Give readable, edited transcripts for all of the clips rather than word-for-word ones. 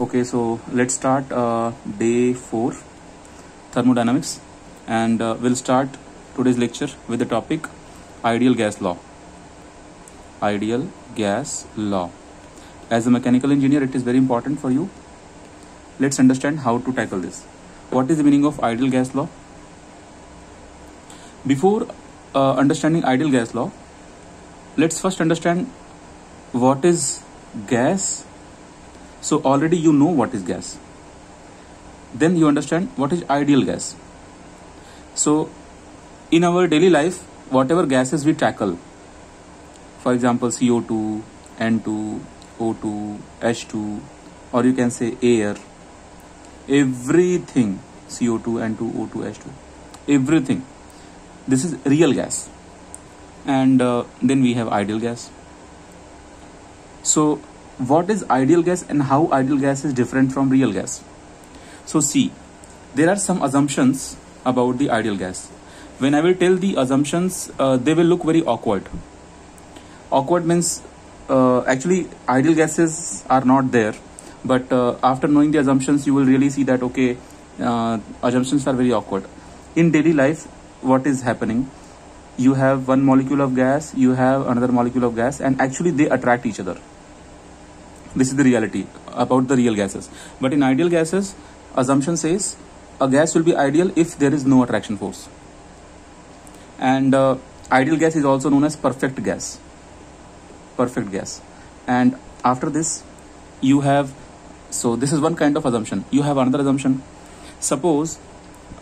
Okay, so let's start day 4 thermodynamics, and we'll start today's lecture with the topic ideal gas law. Ideal gas law. As a mechanical engineer, it is very important for you. Let's understand how to tackle this. What is the meaning of ideal gas law? Before understanding ideal gas law, let's first understand what is gas. So already you know what is gas. Then you understand what is ideal gas. So in our daily life, whatever gases we tackle, for example CO2, N2, O2, H2, or you can say air, everything, CO2, N2, O2, H2, everything, this is real gas. And then we have ideal gas. So what is ideal gas and how ideal gas is different from real gas? So see, there are some assumptions about the ideal gas. When I will tell the assumptions, they will look very awkward. Awkward means actually ideal gases are not there, but after knowing the assumptions, you will really see that okay, assumptions are very awkward. In daily life, what is happening? You have one molecule of gas, you have another molecule of gas, and actually they attract each other. This is the reality about the real gases. But in ideal gases, assumption says a gas will be ideal if there is no attraction force. And ideal gas is also known as perfect gas. Perfect gas. And after this, you have, so this is one kind of assumption. You have another assumption. Suppose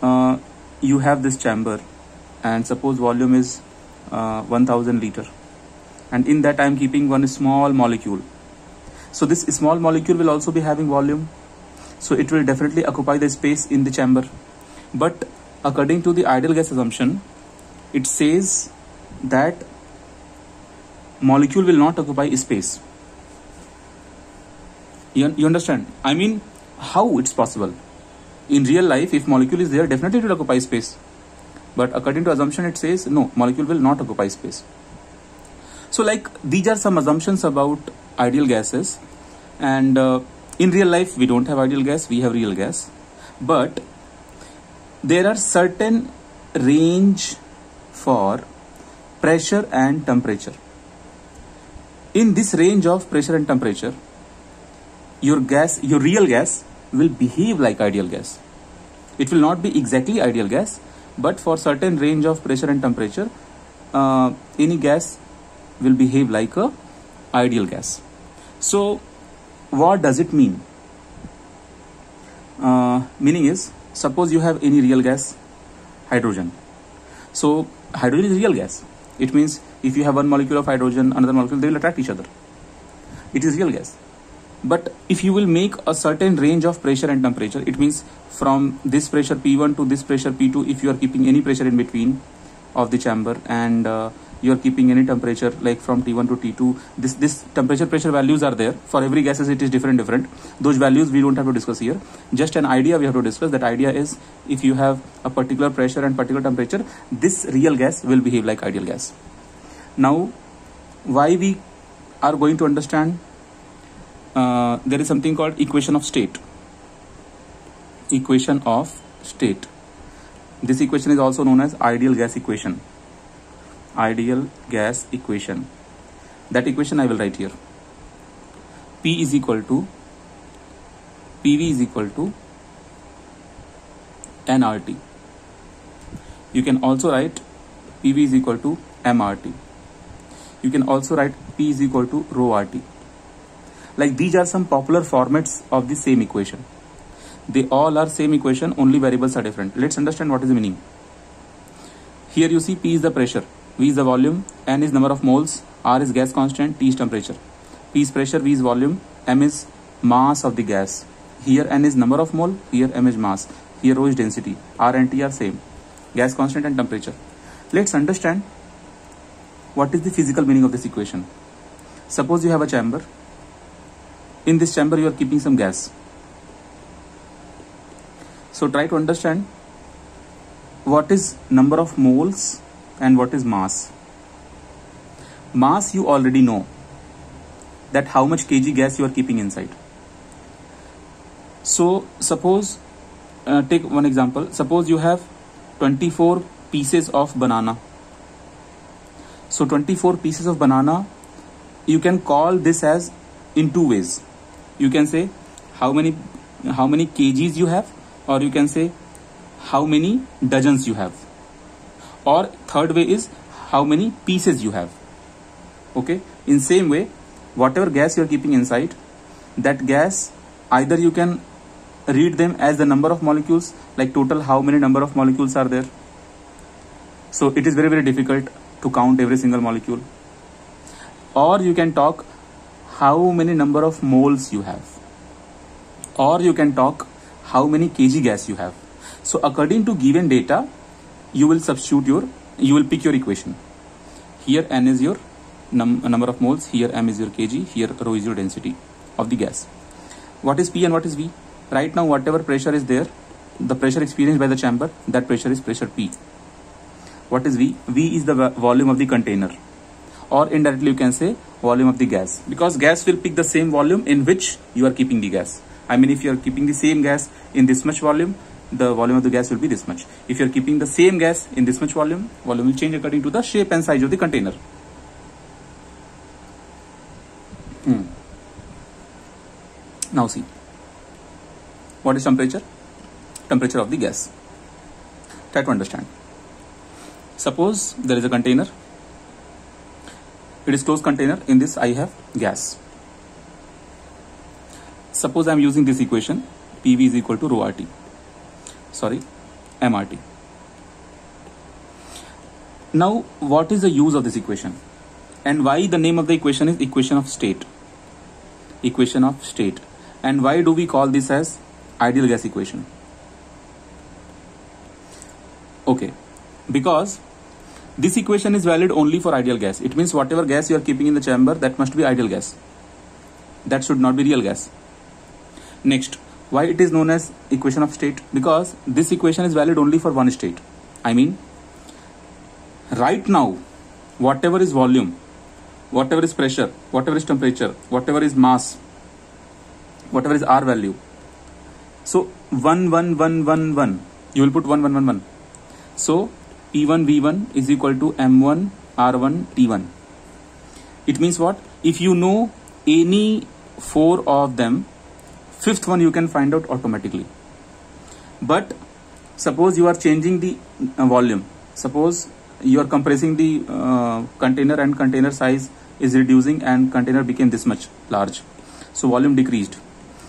you have this chamber, and suppose volume is 1000 liter. And in that I am keeping one small molecule. So this small molecule will also be having volume. So it will definitely occupy the space in the chamber. But according to the ideal gas assumption, it says that molecule will not occupy space. You understand? I mean, how it's possible? In real life, if molecule is there, definitely it will occupy space. But according to assumption, it says no, molecule will not occupy space. So like these are some assumptions about ideal gases. And in real life, we don't have ideal gas, we have real gas. But there are certain range for pressure and temperature. In this range of pressure and temperature, your real gas will behave like ideal gas. It will not be exactly ideal gas, but for certain range of pressure and temperature, any gas will behave like a ideal gas. So what does it mean? Meaning is, suppose you have any real gas, hydrogen. So hydrogen is real gas. It means if you have one molecule of hydrogen, another molecule, they will attract each other. It is real gas. But if you will make a certain range of pressure and temperature, it means from this pressure P1 to this pressure P2, if you are keeping any pressure in between of the chamber, and you are keeping any temperature like from T1 to T2, this temperature pressure values are there. For every gases it is different. Those values we don't have to discuss here. Just an idea we have to discuss. That idea is, if you have a particular pressure and particular temperature, this real gas will behave like ideal gas. Now, why we are going to understand, there is something called equation of state. Equation of state. This equation is also known as ideal gas equation. Ideal gas equation. That equation I will write here. P is equal to PV is equal to nRT. You can also write PV is equal to mRT. You can also write P is equal to rho RT. Like these are some popular formats of the same equation. They all are same equation, only variables are different. Let's understand what is the meaning. Here you see P is the pressure, V is the volume, N is number of moles, R is gas constant, T is temperature. P is pressure, V is volume, M is mass of the gas. Here N is number of mole, here M is mass, here rho is density, R and T are same, gas constant and temperature. Let's understand what is the physical meaning of this equation. Suppose you have a chamber. In this chamber you are keeping some gas. So try to understand what is number of moles and what is mass. Mass you already know, that how much kg gas you are keeping inside. So suppose take one example. Suppose you have 24 pieces of banana. So 24 pieces of banana, you can call this as in two ways. You can say how many kgs you have, or you can say how many dozens you have, or third way is how many pieces you have. Okay, in same way, whatever gas you are keeping inside, that gas either you can read them as the number of molecules, like total how many number of molecules are there. So it is very difficult to count every single molecule. Or you can talk how many number of moles you have, or you can talk how many kg gas you have. So according to given data, you will pick your equation. Here n is your number of moles, here m is your kg, here rho is your density of the gas. What is P and what is V? Right now, whatever pressure is there, the pressure experienced by the chamber, that pressure is pressure P. What is V? V is the volume of the container, or indirectly you can say volume of the gas, because gas will pick the same volume in which you are keeping the gas. I mean, if you are keeping the same gas in this much volume, the volume of the gas will be this much. If you are keeping the same gas in this much volume will change according to the shape and size of the container. Now see, what is temperature? Temperature of the gas. Try to understand. Suppose there is a container. It is closed container. In this I have gas. Suppose I am using this equation, PV is equal to rho RT. Sorry, MRT. Now, what is the use of this equation? And why the name of the equation is equation of state? Equation of state. And why do we call this as ideal gas equation? Okay, because this equation is valid only for ideal gas. It means whatever gas you are keeping in the chamber, that must be ideal gas. That should not be real gas. Next, why it is known as equation of state? Because this equation is valid only for one state. I mean, right now, whatever is volume, whatever is pressure, whatever is temperature, whatever is mass, whatever is R value. So 1, 1, 1, 1, 1. You will put 1, 1, 1, 1. So P1 V1 is equal to M1 R1 T1. It means what? If you know any four of them, fifth one you can find out automatically. But suppose you are changing the volume. Suppose you are compressing the container, and container size is reducing and container became this much large. So volume decreased.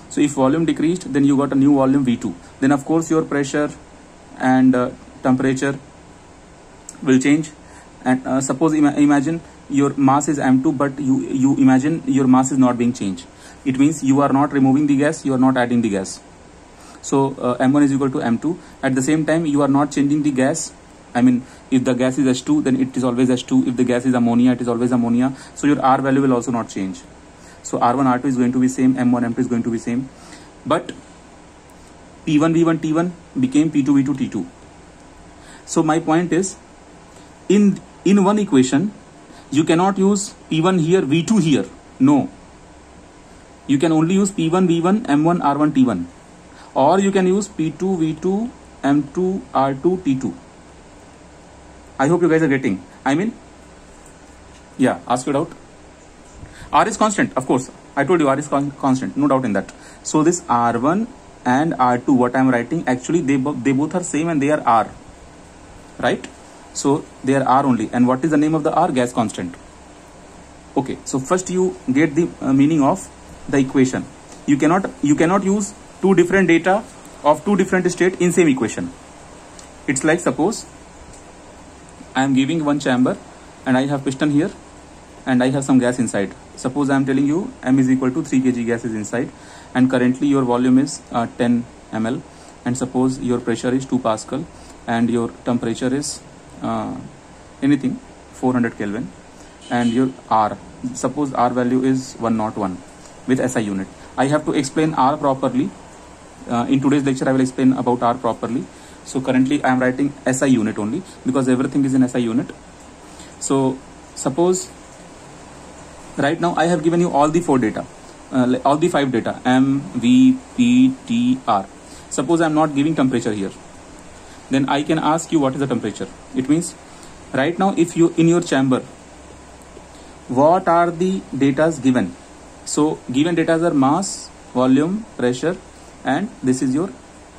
So if volume decreased, then you got a new volume V2. Then of course your pressure and temperature will change. And suppose imagine your mass is M2, but you imagine your mass is not being changed. It means you are not removing the gas, you are not adding the gas. So M1 is equal to M2. At the same time, you are not changing the gas. I mean, if the gas is H2, then it is always H2. If the gas is ammonia, it is always ammonia. So your R value will also not change. So R1, R2 is going to be same, M1, M2 is going to be same. But P1, V1, T1 became P2, V2, T2. So my point is, in one equation, you cannot use P1 here, V2 here. No. You can only use P1, V1, M1, R1, T1. Or you can use P2, V2, M2, R2, T2. I hope you guys are getting. I mean, yeah, ask it out. R is constant, of course. I told you R is constant, no doubt in that. So this R1 and R2, what I am writing, actually they both are same and they are R, right? So they are R only. And what is the name of the R? Gas constant. Okay, so first you get the meaning of the equation. You cannot use two different data of two different states in same equation. It's like, suppose I am giving one chamber and I have piston here and I have some gas inside. Suppose I am telling you M is equal to 3 kg gas is inside, and currently your volume is 10 ml, and suppose your pressure is 2 Pascal and your temperature is anything 400 Kelvin, and your R, suppose R value is 101 with SI unit. I have to explain R properly. In today's lecture I will explain about R properly. So currently I am writing SI unit only because everything is in SI unit. So suppose right now I have given you all the four data. all the 5 data M, V, P, T, R. Suppose I am not giving temperature here, then I can ask you what is the temperature. It means right now if you in your chamber, what are the datas given? So given datas are mass, volume, pressure, and this is your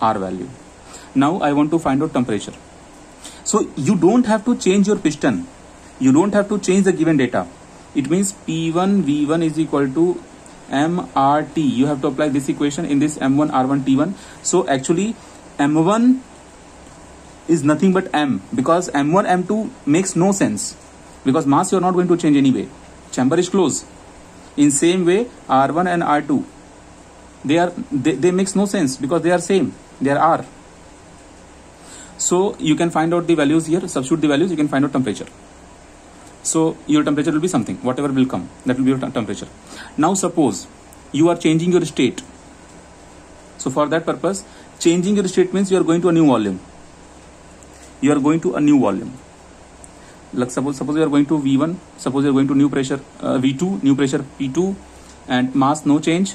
R value. Now I want to find out temperature. So you don't have to change your piston. You don't have to change the given data. It means P1 V1 is equal to mRT. You have to apply this equation in this M1 R1 T1. So actually M1 is nothing but M, because M1 M2 makes no sense, because mass you are not going to change anyway. Chamber is closed. In same way R1 and R2, they makes no sense because they are same. They are R. So you can find out the values here. Substitute the values. You can find out temperature. So your temperature will be something, whatever will come, that will be your temperature. Now suppose you are changing your state. So for that purpose, changing your state means you are going to a new volume. You are going to a new volume. Like suppose you are going to V1. Suppose you are going to new pressure V2, new pressure P2, and mass no change.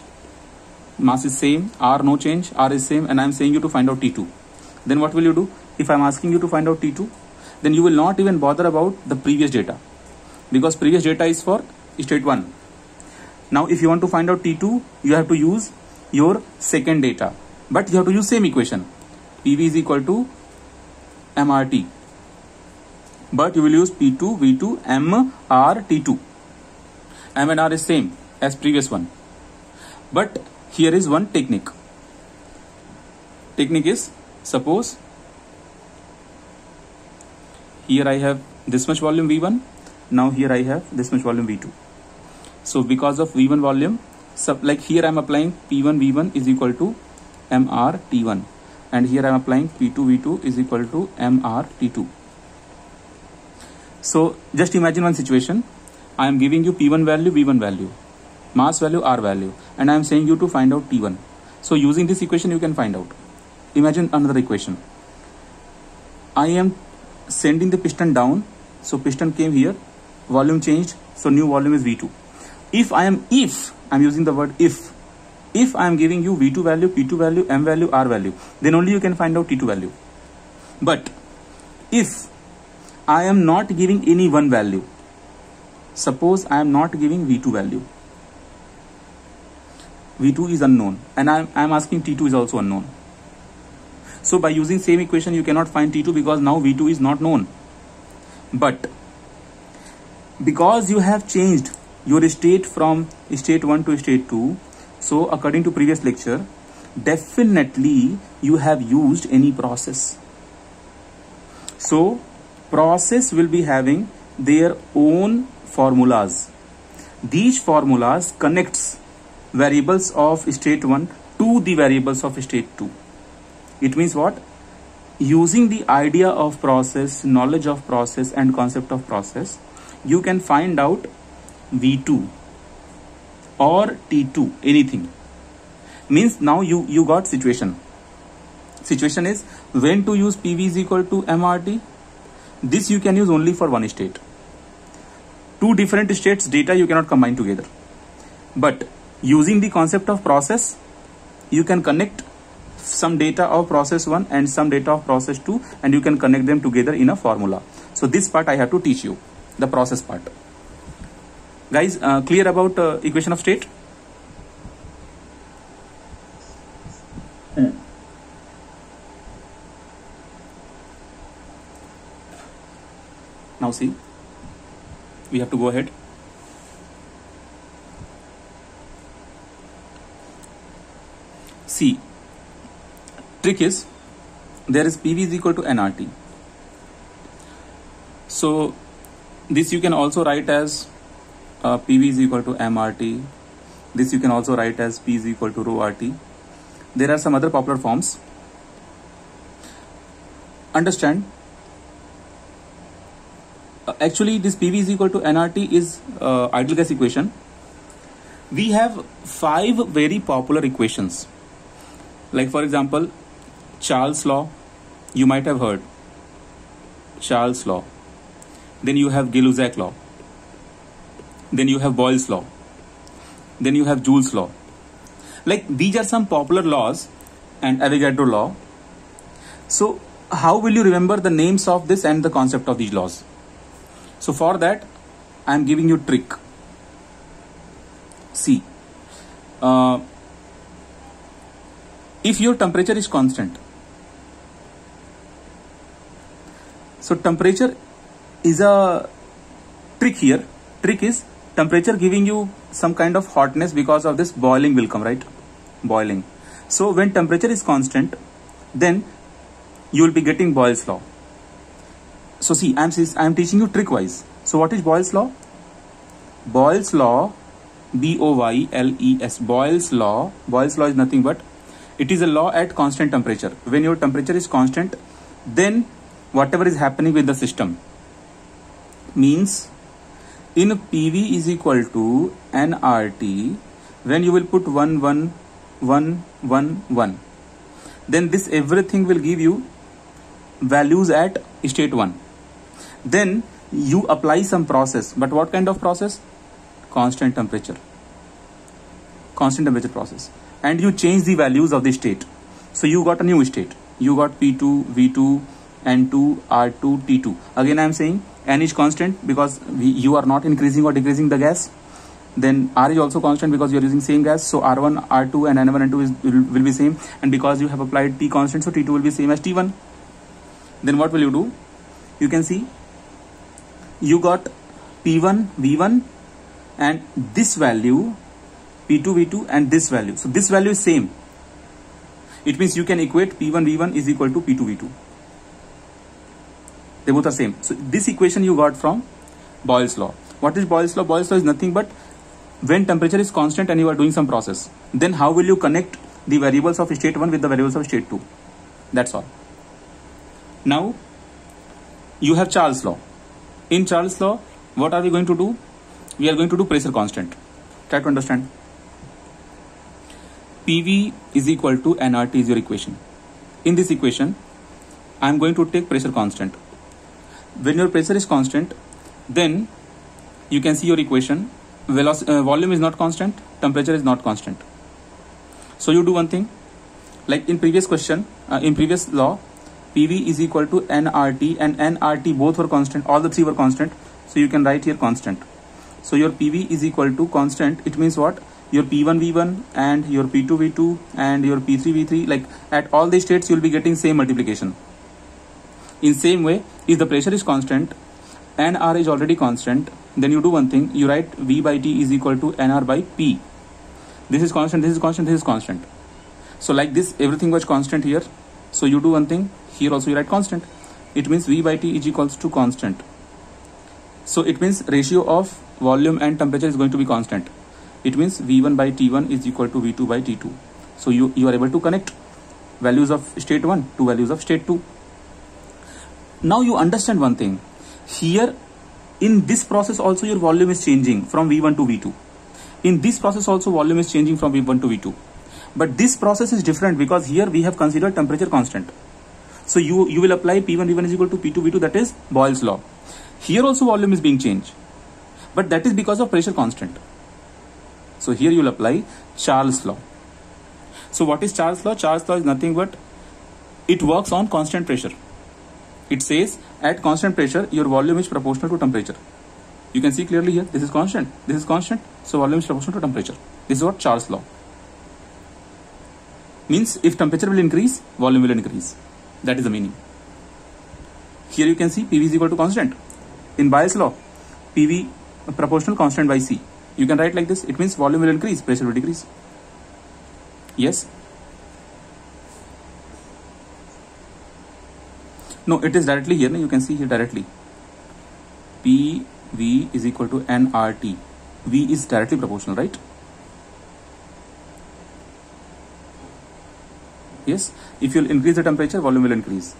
Mass is same. R no change. R is same, and I am saying you to find out T2. Then what will you do? If I am asking you to find out T2, then you will not even bother about the previous data, because previous data is for state 1. Now if you want to find out T2, you have to use your second data, but you have to use same equation. PV is equal to mRT, but you will use P2 V2 M R T2. M and R is same as previous one, but here is one technique. Technique is, suppose here I have this much volume V1. Now here I have this much volume V2. So because of V1 volume, like here I am applying P1 V1 is equal to MR T1, and here I am applying P2 V2 is equal to MR T2. So just imagine one situation. I am giving you P1 value, V1 value, mass value, R value, and I am saying you to find out T1. So using this equation you can find out. Imagine another equation. I am sending the piston down. So piston came here, volume changed, so new volume is V2. If I am using the word if I am giving you V2 value, P2 value, M value, R value, then only you can find out T2 value. But if I am not giving any one value, suppose I am not giving V2 value, V2 is unknown, and I am asking T2 is also unknown. So by using same equation you cannot find T2, because now V2 is not known. But because you have changed your state from state 1 to state 2, so according to previous lecture, definitely you have used any process. So process will be having their own formulas. These formulas connects variables of state 1 to the variables of state 2. It means what? Using the idea of process, knowledge of process, and concept of process, you can find out V2 or T2, anything. Means now you got situation. Situation is when to use PV is equal to mRT. This you can use only for one state. Two different states data you cannot combine together. But using the concept of process, you can connect some data of process 1 and some data of process 2, and you can connect them together in a formula. So this part I have to teach you, the process part. Guys, clear about equation of state? Now see, we have to go ahead. See, trick is, there is PV is equal to nRT. So this you can also write as PV is equal to mRT. This you can also write as P is equal to rho RT. There are some other popular forms. Understand, actually this PV is equal to nRT is ideal gas equation. We have 5 very popular equations. Like for example, Charles law, you might have heard Charles law. Then you have Gay-Lussac law. Then you have Boyle's law. Then you have Joule's law. Like these are some popular laws and Avogadro law. So how will you remember the names of this and the concept of these laws? So for that, I am giving you trick. See, if your temperature is constant, so temperature is a trick here. Trick is temperature giving you some kind of hotness, because of this boiling will come, right? Boiling. So when temperature is constant, then you will be getting Boyle's law. So see, I am teaching you trick wise. So what is Boyle's law? Boyle's law, B-O-Y-L-E-S, Boyle's law. Boyle's law is nothing but, it is a law at constant temperature. When your temperature is constant, then whatever is happening with the system means in PV is equal to nRT, when you will put 1, 1, 1, 1, 1, then this everything will give you values at state 1. Then you apply some process, but what kind of process? Constant temperature process, and you change the values of the state. So you got a new state. You got P2, V2, N2, R2, T2. Again I am saying N is constant because you are not increasing or decreasing the gas. Then R is also constant because you are using same gas. So R1, R2 and N1, N2 will be same. And because you have applied T constant, so T2 will be same as T1. Then what will you do? You can see you got P1, V1 and this value, P2, V2 and this value. So this value is same. It means you can equate P1, V1 is equal to P2, V2. They both are same. So this equation you got from Boyle's law. What is Boyle's law? Boyle's law is nothing but when temperature is constant and you are doing some process, then how will you connect the variables of state 1 with the variables of state 2? That's all. Now you have Charles' law. In Charles' law, what are we going to do? We are going to do pressure constant. Try to understand. PV is equal to nRT is your equation. In this equation, I am going to take pressure constant. When your pressure is constant, then you can see your equation. Volume is not constant, temperature is not constant. So you do one thing, like in previous question, in previous law, PV is equal to nRT, and nRT both were constant, all the three were constant. So you can write here constant. So your PV is equal to constant. It means what? Your P1 V1 and your P2 V2 and your P3 V3, like at all the states you will be getting same multiplication. In same way, if the pressure is constant, nR is already constant, then you do one thing, you write V by T is equal to nR by P. This is constant, this is constant, this is constant. So like this, everything was constant here. So you do one thing, here also you write constant. It means V by T is equals to constant. So it means ratio of volume and temperature is going to be constant. It means V1 by T1 is equal to V2 by T2. So you are able to connect values of state 1 to values of state 2. Now you understand one thing. Here in this process also your volume is changing from V1 to V2. In this process also volume is changing from V1 to V2. But this process is different because here we have considered temperature constant. So you will apply P1 V1 is equal to P2 V2, that is Boyle's law. Here also volume is being changed, but that is because of pressure constant. So here you will apply Charles' law. So what is Charles' law? Charles' law is nothing but it works on constant pressure. It says at constant pressure your volume is proportional to temperature. You can see clearly here, this is constant, this is constant, so volume is proportional to temperature. This is what Charles' law means. If temperature will increase, volume will increase. That is the meaning. Here you can see PV is equal to constant. In Boyle's law, PV proportional constant by C. You can write like this. It means volume will increase, pressure will decrease. Yes? No, it is directly here. You can see here directly. PV is equal to nRT. V is directly proportional, right? Yes? If you will increase the temperature, volume will increase.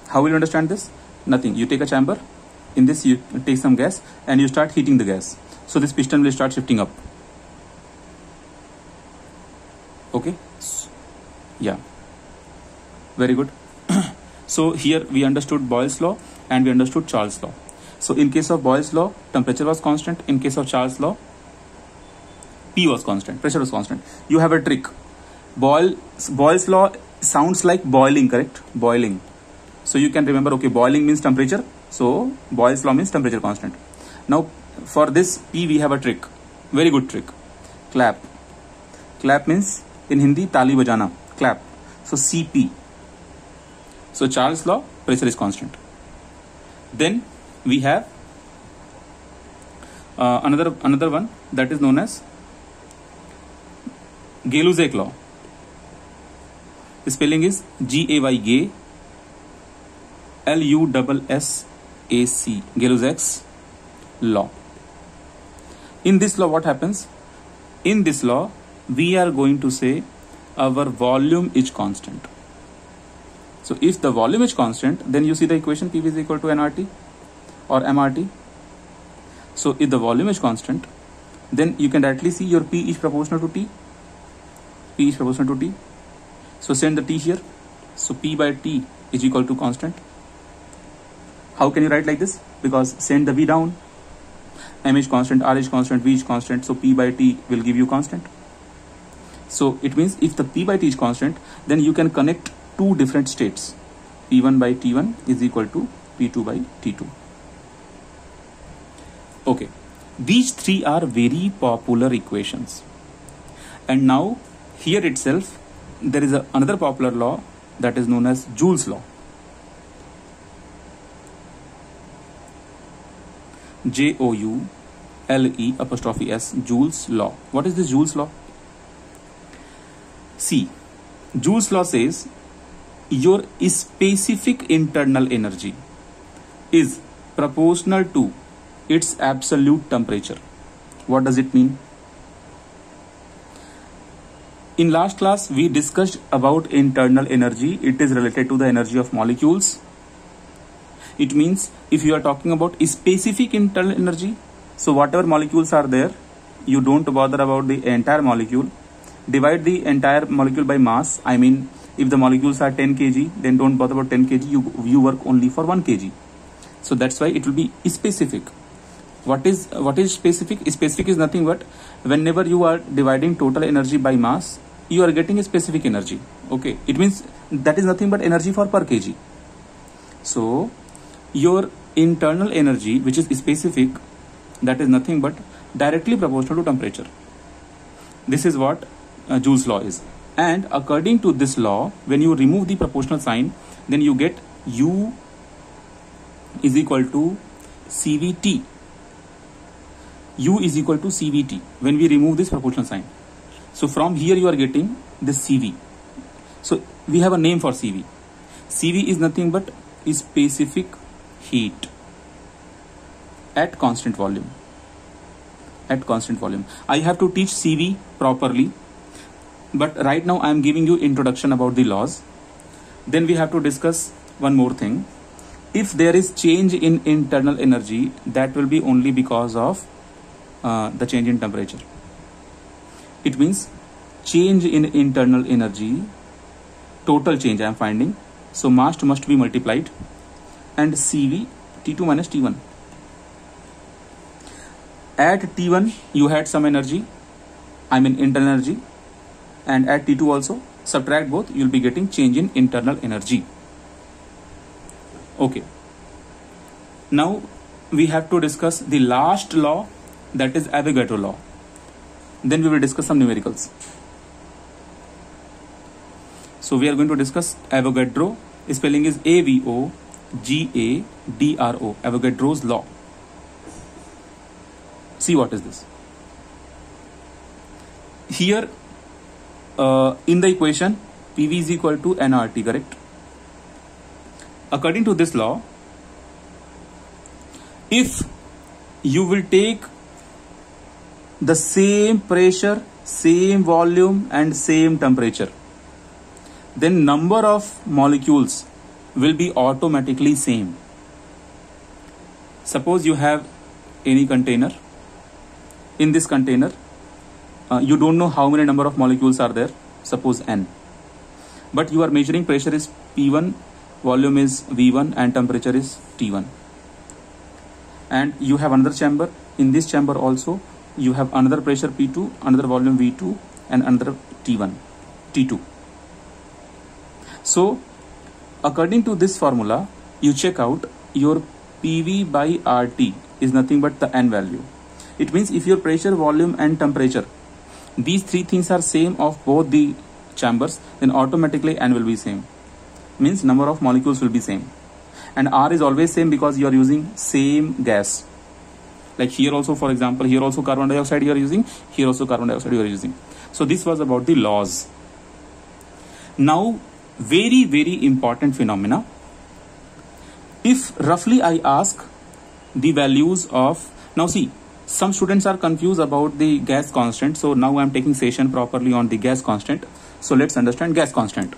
How will you understand this? Nothing. You take a chamber. In this you take some gas and you start heating the gas. So this piston will start shifting up. Okay? Yeah. Very good. So here we understood Boyle's law and we understood Charles' law. So in case of Boyle's law, temperature was constant. In case of Charles' law, P was constant, pressure was constant. You have a trick. Boyle's law sounds like boiling, correct? Boiling. So you can remember, okay, boiling means temperature. So Boyle's law means temperature constant. Now for this P we have a trick, very good trick. Clap. Clap means in Hindi tali bajana, clap. So Cp. So Charles' law, pressure is constant. Then we have another one that is known as Gay-Lussac law. The spelling is Gay, Lussac, Gay-Lussac's law. In this law, what happens? In this law, we are going to say our volume is constant. So if the volume is constant, then you see the equation PV is equal to nRT or MRT. So if the volume is constant, then you can directly see your P is proportional to T. P is proportional to T. So send the T here. So P by T is equal to constant. How can you write like this? Because send the V down. M is constant, R is constant, V is constant. So P by T will give you constant. So it means if the P by T is constant, then you can connect two different states. P1 by T1 is equal to P2 by T2. Okay, these three are very popular equations. And now here itself there is another popular law that is known as Joule's law. Joule''S, Joule's law. What is this Joule's law? See, Joule's law says your specific internal energy is proportional to its absolute temperature. What does it mean? In last class, we discussed about internal energy. It is related to the energy of molecules. It means if you are talking about specific internal energy, so whatever molecules are there, you don't bother about the entire molecule. Divide the entire molecule by mass. I mean, if the molecules are 10 kg, then don't bother about 10 kg. You work only for 1 kg. So that's why it will be specific. What is specific? Specific is nothing but whenever you are dividing total energy by mass, you are getting a specific energy. Okay, it means that is nothing but energy for per kg. So your internal energy, which is specific, that is nothing but directly proportional to temperature. This is what Joule's law is. And according to this law, when you remove the proportional sign, then you get U is equal to CVT. U is equal to CVT when we remove this proportional sign. So from here you are getting this CV. So we have a name for CV. CV is nothing but specific heat at constant volume. At constant volume. I have to teach CV properly, but right now I am giving you introduction about the laws. Then we have to discuss one more thing. If there is change in internal energy, that will be only because of the change in temperature. It means change in internal energy, total change I am finding. So mass must be multiplied and CV T2 minus T1. At T1 you had some energy, I mean internal energy, and at T2 also. Subtract both, you will be getting change in internal energy. Okay. Now we have to discuss the last law, that is Avogadro law. Then we will discuss some numericals. So we are going to discuss Avogadro. Spelling is AVOGADRO, Avogadro's law. See what is this. Here in the equation, PV is equal to nRT, correct? According to this law, if you will take the same pressure, same volume and same temperature, then number of molecules will be automatically same. Suppose you have any container. In this container, you don't know how many number of molecules are there, suppose n. But you are measuring pressure is P1, volume is V1 and temperature is T1. And you have another chamber. In this chamber also, you have another pressure P2, another volume V2, and another T1, T2. So according to this formula, you check out your PV by RT is nothing but the N value. It means if your pressure, volume and temperature, these three things are same of both the chambers, then automatically N will be same. Means number of molecules will be same. And R is always same because you are using same gas. Like here also, for example, here also carbon dioxide you are using, here also carbon dioxide you are using. So this was about the laws. Now, very, very important phenomena. If roughly I ask the values of, now see, some students are confused about the gas constant. So now I am taking session properly on the gas constant. So let's understand gas constant.